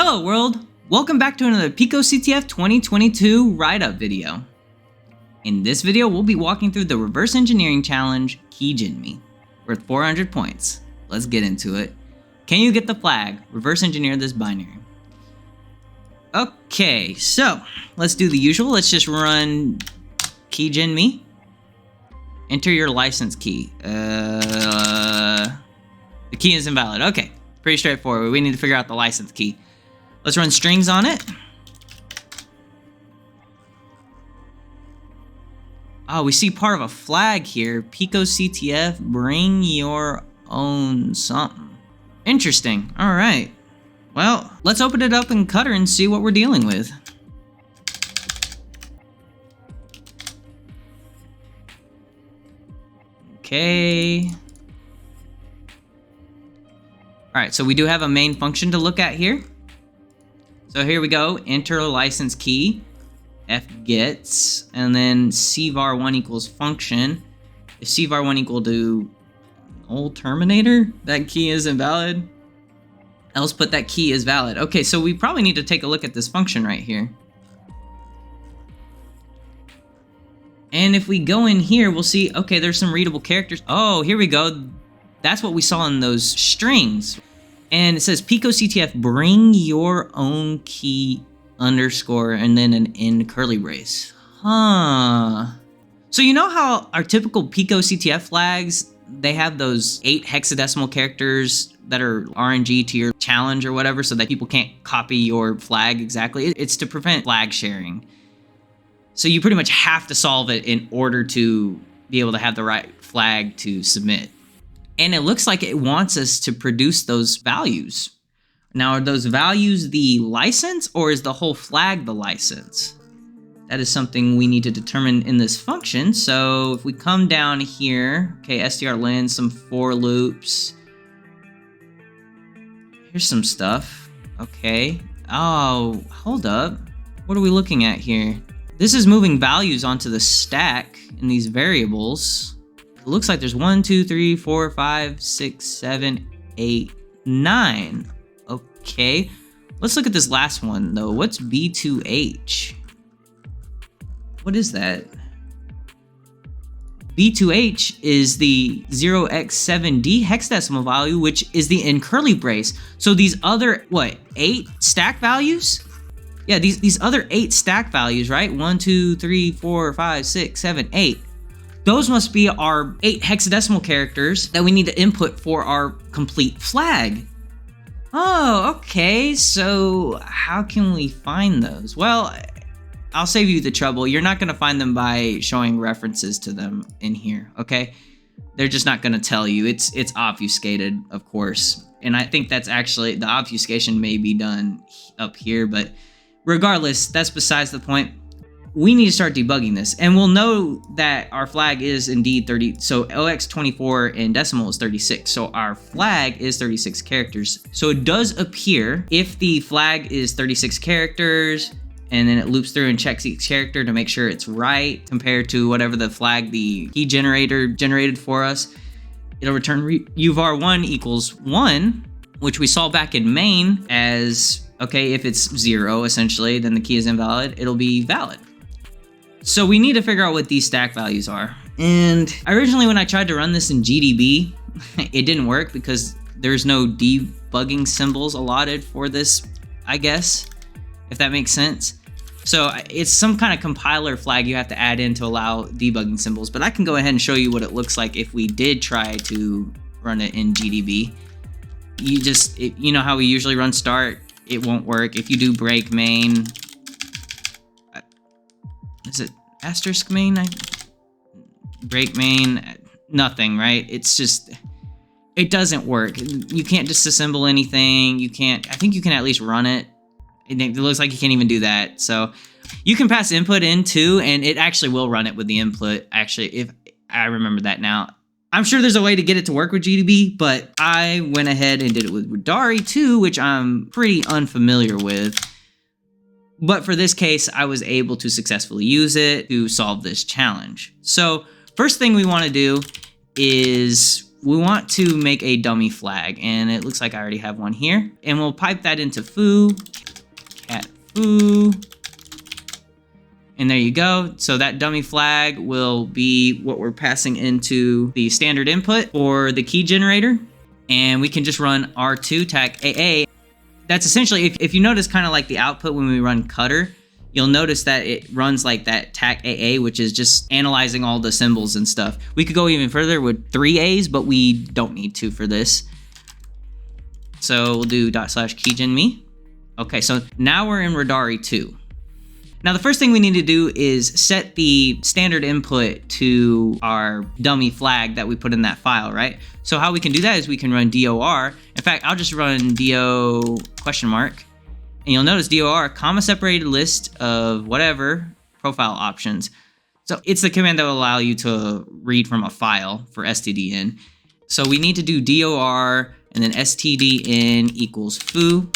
Hello world! Welcome back to another picoCTF 2022 write-up video. In this video, we'll be walking through the reverse engineering challenge Keygenme, worth 400 points. Let's get into it. Can you get the flag? Reverse engineer this binary. Okay, so let's do the usual. Let's just run Keygenme. Enter your license key. The key is invalid. Okay, pretty straightforward. We need to figure out the license key. Let's run strings on it. Oh, we see part of a flag here. picoCTF, bring your own something. Interesting. All right. Well, let's open it up in Cutter and see what we're dealing with. Okay. All right, so we do have a main function to look at here. So here we go, enter a license key, fgets, and then cvar1 equals function. If cvar1 equal to old terminator, that key is invalid. Else put that key is valid. Okay, so we probably need to take a look at this function right here. And if we go in here, we'll see, okay, there's some readable characters. Oh, here we go. That's what we saw in those strings. And it says picoCTF, bring your own key underscore and then an end curly brace. Huh. So you know how our typical picoCTF flags, they have those 8 hexadecimal characters that are RNG to your challenge or whatever so that people can't copy your flag exactly? It's to prevent flag sharing. So you pretty much have to solve it in order to be able to have the right flag to submit. And it looks like it wants us to produce those values. Now, are those values the license or is the whole flag the license? That is something we need to determine in this function. So if we come down here, okay, strlen, some for loops. Here's some stuff. Okay. Oh, hold up. What are we looking at here? This is moving values onto the stack in these variables. It looks like there's 1, 2, 3, 4, 5, 6, 7, 8, 9. Okay. Let's look at this last one though. What's B2H? What is that? B2H is the 0x7D hexadecimal value, which is the end curly brace. So these other, 8 stack values? Yeah, these other 8 stack values, right? 1, 2, 3, 4, 5, 6, 7, 8. Those must be our 8 hexadecimal characters that we need to input for our complete flag. Oh, okay, so how can we find those? Well, I'll save you the trouble. You're not gonna find them by showing references to them in here, okay? They're just not gonna tell you. It's obfuscated, of course. And I think that's actually, the obfuscation may be done up here, but regardless, that's besides the point. We need to start debugging this, and we'll know that our flag is indeed 30. So OX24 in decimal is 36. So our flag is 36 characters. So it does appear if the flag is 36 characters, and then it loops through and checks each character to make sure it's right compared to whatever the flag the key generator generated for us, it'll return uvar1 equals 1, which we saw back in main as, okay, if it's 0, essentially, then the key is invalid, it'll be valid. So we need to figure out what these stack values are. And originally when I tried to run this in GDB, it didn't work because there's no debugging symbols allotted for this, I guess, if that makes sense. So it's some kind of compiler flag you have to add in to allow debugging symbols, but I can go ahead and show you what it looks like if we did try to run it in GDB. You know how we usually run start, it won't work. If you do break main, is it asterisk main? Break main, nothing, right? It's just, it doesn't work. You can't disassemble anything. You can't, I think you can at least run it. It looks like you can't even do that. So you can pass input in too, and it actually will run it with the input. Actually, if I remember that now. I'm sure there's a way to get it to work with GDB, but I went ahead and did it with Dari too, which I'm pretty unfamiliar with. But for this case, I was able to successfully use it to solve this challenge. So first thing we want to do is we want to make a dummy flag, and it looks like I already have one here. And we'll pipe that into foo, cat foo. And there you go. So that dummy flag will be what we're passing into the standard input for the key generator. And we can just run R2 tac AA. That's essentially, if you notice kind of like the output when we run cutter, you'll notice that it runs like that tac AA, which is just analyzing all the symbols and stuff. We could go even further with 3 A's, but we don't need to for this. So we'll do /Keygenme. Okay, so now we're in Radari 2. Now the first thing we need to do is set the standard input to our dummy flag that we put in that file, right? So how we can do that is we can run DOR. In fact, I'll just run DO question mark. And you'll notice DOR, comma separated list of whatever profile options. So it's the command that will allow you to read from a file for stdin. So we need to do DOR and then stdin equals foo.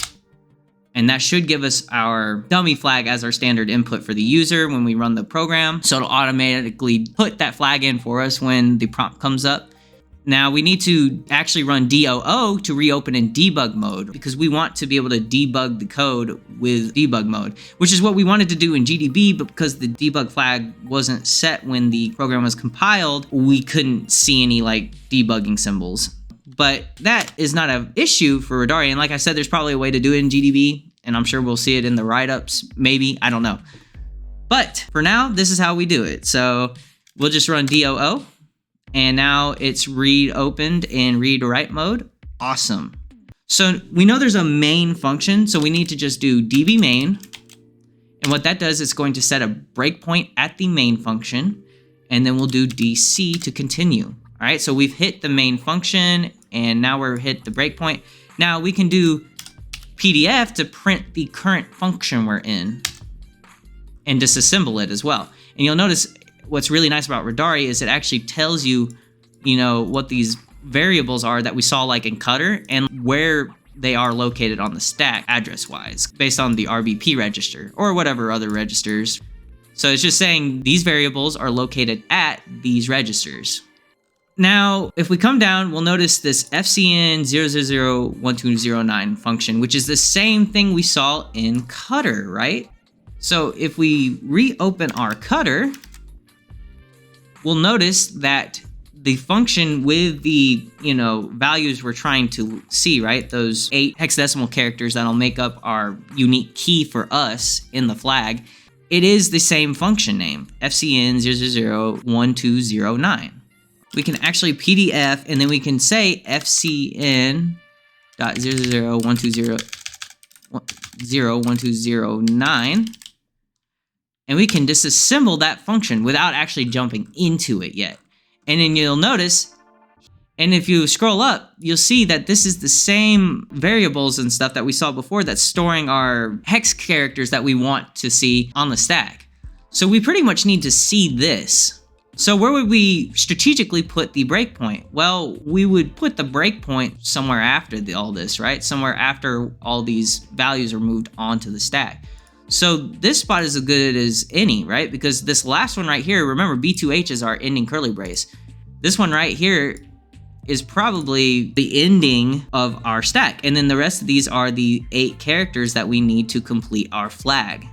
And that should give us our dummy flag as our standard input for the user when we run the program. So it'll automatically put that flag in for us when the prompt comes up. Now we need to actually run DOO to reopen in debug mode because we want to be able to debug the code with debug mode, which is what we wanted to do in GDB, but because the debug flag wasn't set when the program was compiled, we couldn't see any like debugging symbols. But that is not an issue for Radari. And like I said, there's probably a way to do it in GDB, and I'm sure we'll see it in the write-ups, maybe, I don't know. But for now, this is how we do it. So we'll just run DOO, and now it's read opened in read write mode. Awesome. So we know there's a main function, so we need to just do db main. And what that does is going to set a breakpoint at the main function, and then we'll do DC to continue. All right, so we've hit the main function, and now we're hit the breakpoint. Now we can do PDF to print the current function we're in and disassemble it as well. And you'll notice what's really nice about Radari is it actually tells you, what these variables are that we saw like in Cutter and where they are located on the stack address-wise based on the RBP register or whatever other registers. So it's just saying these variables are located at these registers. Now, if we come down, we'll notice this FCN0001209 function, which is the same thing we saw in Cutter, right? So if we reopen our Cutter, we'll notice that the function with the, values we're trying to see, right? Those 8 hexadecimal characters that'll make up our unique key for us in the flag. It is the same function name, FCN0001209. We can actually PDF, and then we can say FCN.0001209, and we can disassemble that function without actually jumping into it yet. And then you'll notice, and if you scroll up, you'll see that this is the same variables and stuff that we saw before that's storing our hex characters that we want to see on the stack. So we pretty much need to see this. So where would we strategically put the breakpoint? Well, we would put the breakpoint somewhere after all this, right? Somewhere after all these values are moved onto the stack. So this spot is as good as any, right? Because this last one right here, remember B2H is our ending curly brace. This one right here is probably the ending of our stack. And then the rest of these are the 8 characters that we need to complete our flag.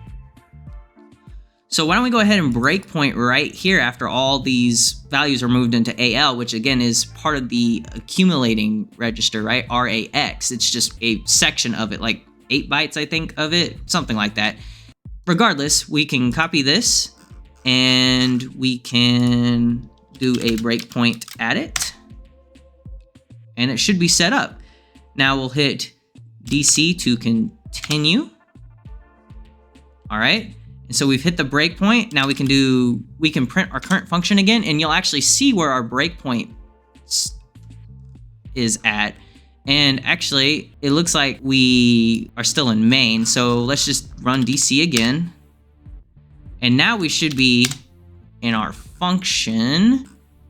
So why don't we go ahead and breakpoint right here after all these values are moved into AL, which again is part of the accumulating register, right? RAX. It's just a section of it, like 8 bytes, I think, of it, something like that. Regardless, we can copy this and we can do a breakpoint at it, and it should be set up. Now we'll hit DC to continue. All right. And so we've hit the breakpoint. Now we can print our current function again, and you'll actually see where our breakpoint is at. And actually, it looks like we are still in main. So let's just run DC again. And now we should be in our function.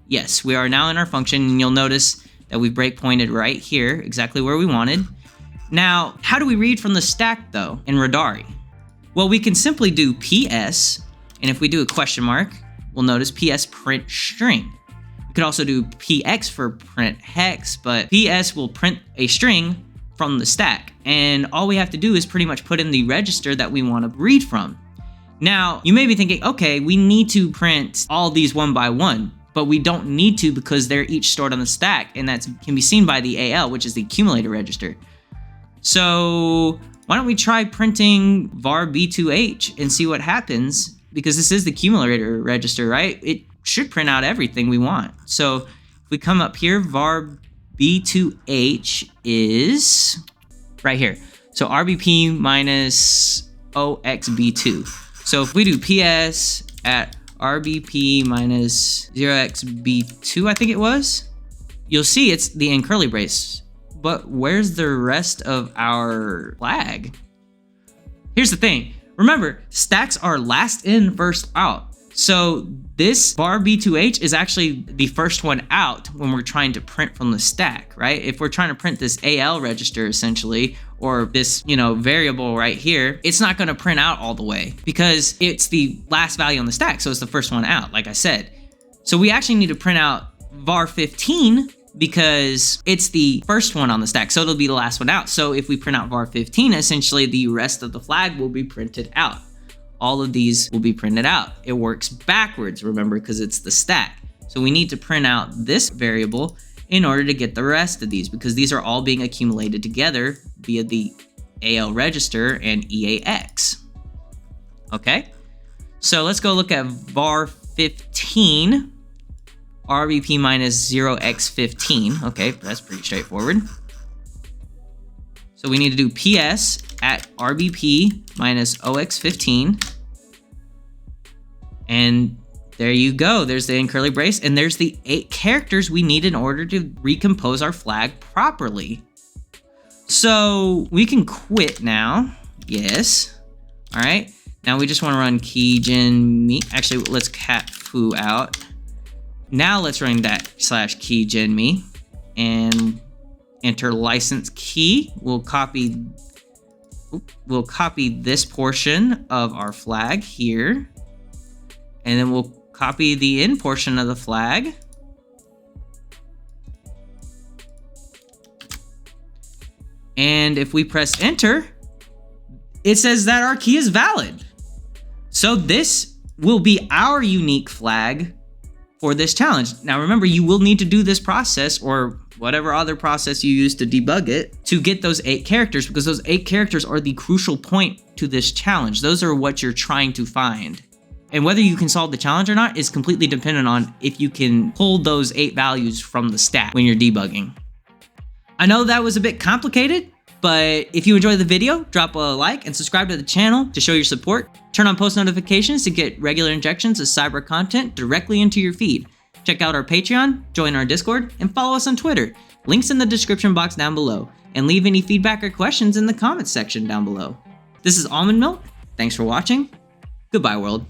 Yes, we are now in our function, and you'll notice that we breakpointed right here, exactly where we wanted. Now, how do we read from the stack though in Radari? Well, we can simply do PS, and if we do a question mark, we'll notice PS print string. could also do px for print hex, but ps will print a string from the stack. And all we have to do is pretty much put in the register that we want to read from. Now, you may be thinking, okay, we need to print all these one by one, but we don't need to because they're each stored on the stack, and that can be seen by the AL, which is the accumulator register. So why don't we try printing var b2h and see what happens, because this is the accumulator register, right? It should print out everything we want. So if we come up here, var b2h is right here. So rbp minus oxb2. So if we do ps at rbp minus 0xb2, I think it was, you'll see it's the in curly brace. But where's the rest of our flag? Here's the thing. Remember, stacks are last in, first out. So this var b2h is actually the first one out when we're trying to print from the stack, right? If we're trying to print this AL register essentially, or this, variable right here, it's not gonna print out all the way because it's the last value on the stack. So it's the first one out, like I said. So we actually need to print out var 15 because it's the first one on the stack. So it'll be the last one out. So if we print out var 15, essentially the rest of the flag will be printed out. All of these will be printed out. It works backwards, remember, because it's the stack. So we need to print out this variable in order to get the rest of these, because these are all being accumulated together via the AL register and EAX. Okay, so let's go look at var 15, RBP minus 0x15. Okay, that's pretty straightforward. So we need to do PS at RBP minus OX15. And there you go. There's the in curly brace, and there's the 8 characters we need in order to recompose our flag properly. So we can quit now. Yes. All right. Now we just want to run Keygenme. Actually, let's cat foo out. Now let's run that /Keygenme and enter license key. We'll copy this portion of our flag here, and then we'll copy the in portion of the flag. And if we press enter, it says that our key is valid. So this will be our unique flag for this challenge. Now remember, you will need to do this process, or whatever other process you use to debug it, to get those 8 characters, because those 8 characters are the crucial point to this challenge. Those are what you're trying to find. And whether you can solve the challenge or not is completely dependent on if you can pull those 8 values from the stack when you're debugging. I know that was a bit complicated, but if you enjoyed the video, drop a like and subscribe to the channel to show your support. Turn on post notifications to get regular injections of cyber content directly into your feed. Check out our Patreon, join our Discord, and follow us on Twitter. Links in the description box down below. And leave any feedback or questions in the comments section down below. This is Almond Milk. Thanks for watching. Goodbye, world.